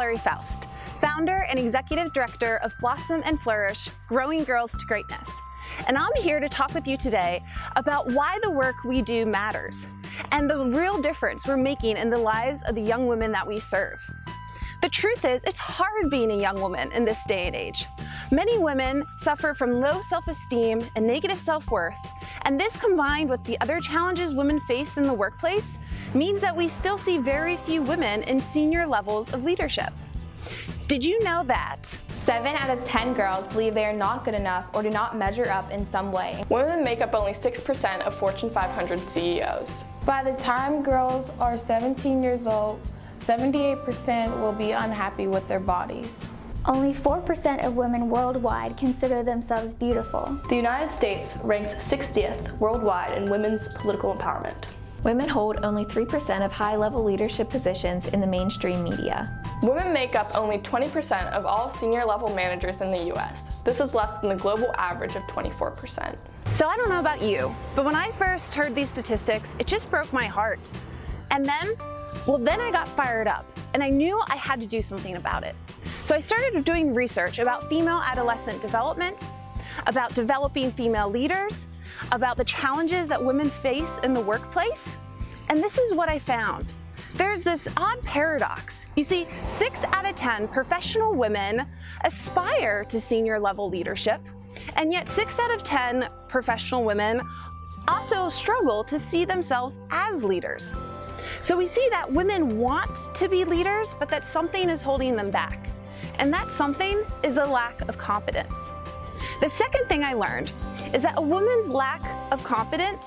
Valerie Faust, founder and executive director of Blossom Flourish, Growing Girls to Greatness. And I'm here to talk with you today about why the work we do matters and the real difference we're making in the lives of the young women that we serve. The truth is, it's hard being a young woman in this day and age. Many women suffer from low self-esteem and negative self-worth, and this combined with the other challenges women face in the workplace means that we still see very few women in senior levels of leadership. Did you know that 7 out of 10 girls believe they are not good enough or do not measure up in some way? Women make up only 6% of Fortune 500 CEOs. By the time girls are 17 years old, 78% will be unhappy with their bodies. Only 4% of women worldwide consider themselves beautiful. The United States ranks 60th worldwide in women's political empowerment. Women hold only 3% of high-level leadership positions in the mainstream media. Women make up only 20% of all senior-level managers in the U.S. This is less than the global average of 24%. So I don't know about you, but when I first heard these statistics, it just broke my heart. And then I got fired up, and I knew I had to do something about it. So I started doing research about female adolescent development, about developing female leaders, about the challenges that women face in the workplace, and this is what I found. There's this odd paradox. You see, 6 out of 10 professional women aspire to senior level leadership, and yet 6 out of 10 professional women also struggle to see themselves as leaders. So we see that women want to be leaders, but that something is holding them back. And that something is a lack of confidence. The second thing I learned is that a woman's lack of confidence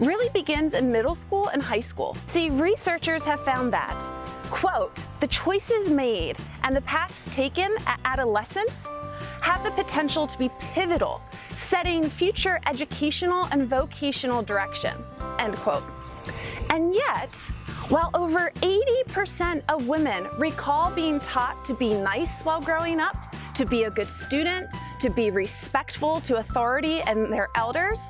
really begins in middle school and high school. See, researchers have found that, quote, the choices made and the paths taken at adolescence have the potential to be pivotal, setting future educational and vocational direction, end quote. And yet, while over 80% of women recall being taught to be nice while growing up, to be a good student, to be respectful to authority and their elders,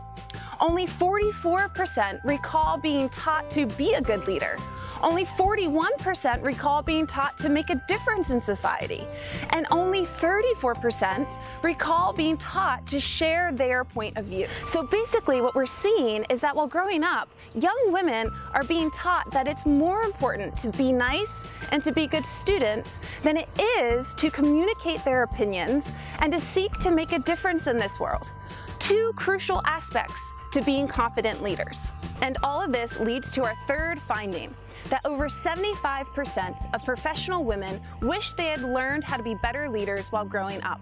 only 44% recall being taught to be a good leader. Only 41% recall being taught to make a difference in society. And only 34% recall being taught to share their point of view. So basically what we're seeing is that while growing up, young women are being taught that it's more important to be nice and to be good students than it is to communicate their opinions and to seek to make a difference in this world. 2 crucial aspects to being confident leaders. And all of this leads to our third finding, that over 75% of professional women wish they had learned how to be better leaders while growing up.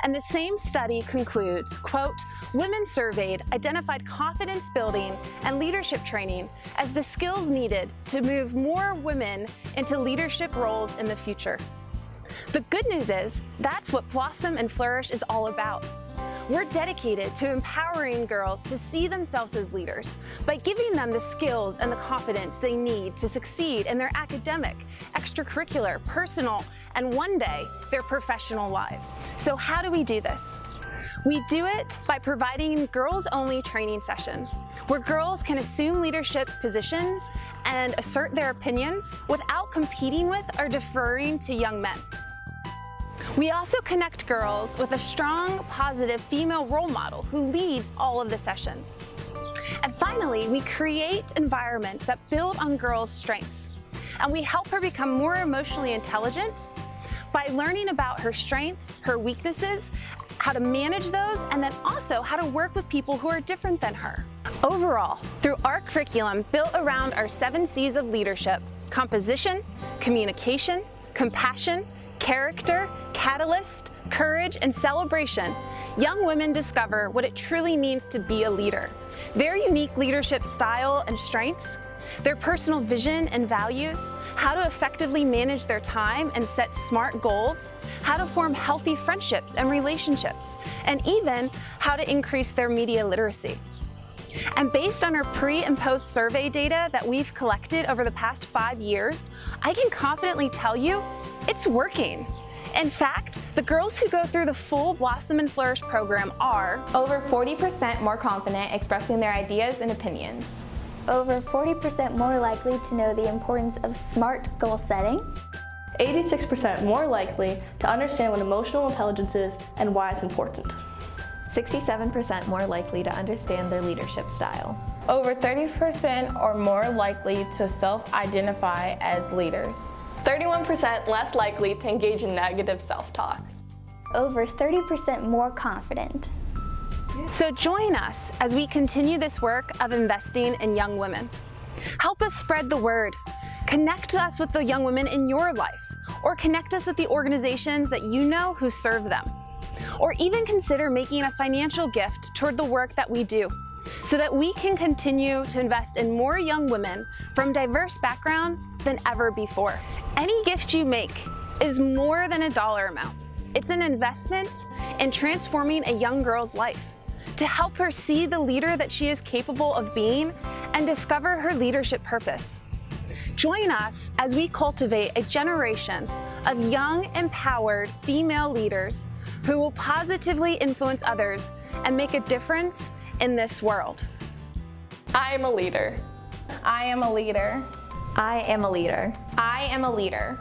And the same study concludes, quote, women surveyed identified confidence building and leadership training as the skills needed to move more women into leadership roles in the future. The good news is that's what Blossom Flourish is all about. We're dedicated to empowering girls to see themselves as leaders by giving them the skills and the confidence they need to succeed in their academic, extracurricular, personal, and one day, their professional lives. So how do we do this? We do it by providing girls-only training sessions where girls can assume leadership positions and assert their opinions without competing with or deferring to young men. We also connect girls with a strong, positive female role model who leads all of the sessions. And finally, we create environments that build on girls' strengths. And we help her become more emotionally intelligent by learning about her strengths, her weaknesses, how to manage those, and then also how to work with people who are different than her. Overall, through our curriculum built around our 7 C's of leadership, composition, communication, compassion, character, catalyst, courage, and celebration, young women discover what it truly means to be a leader, their unique leadership style and strengths, their personal vision and values, how to effectively manage their time and set smart goals, how to form healthy friendships and relationships, and even how to increase their media literacy. And based on our pre and post survey data that we've collected over the past 5 years, I can confidently tell you it's working. In fact, the girls who go through the full Blossom Flourish program are over 40% more confident expressing their ideas and opinions, over 40% more likely to know the importance of smart goal setting, 86% more likely to understand what emotional intelligence is and why it's important. 67% more likely to understand their leadership style. Over 30% are more likely to self-identify as leaders. 31% less likely to engage in negative self-talk. Over 30% more confident. So join us as we continue this work of investing in young women. Help us spread the word. Connect us with the young women in your life, or connect us with the organizations that you know who serve them. Or even consider making a financial gift toward the work that we do, so that we can continue to invest in more young women from diverse backgrounds than ever before. Any gift you make is more than a dollar amount. It's an investment in transforming a young girl's life, to help her see the leader that she is capable of being and discover her leadership purpose. Join us as we cultivate a generation of young, empowered female leaders who will positively influence others and make a difference in this world. I am a leader. I am a leader. I am a leader. I am a leader.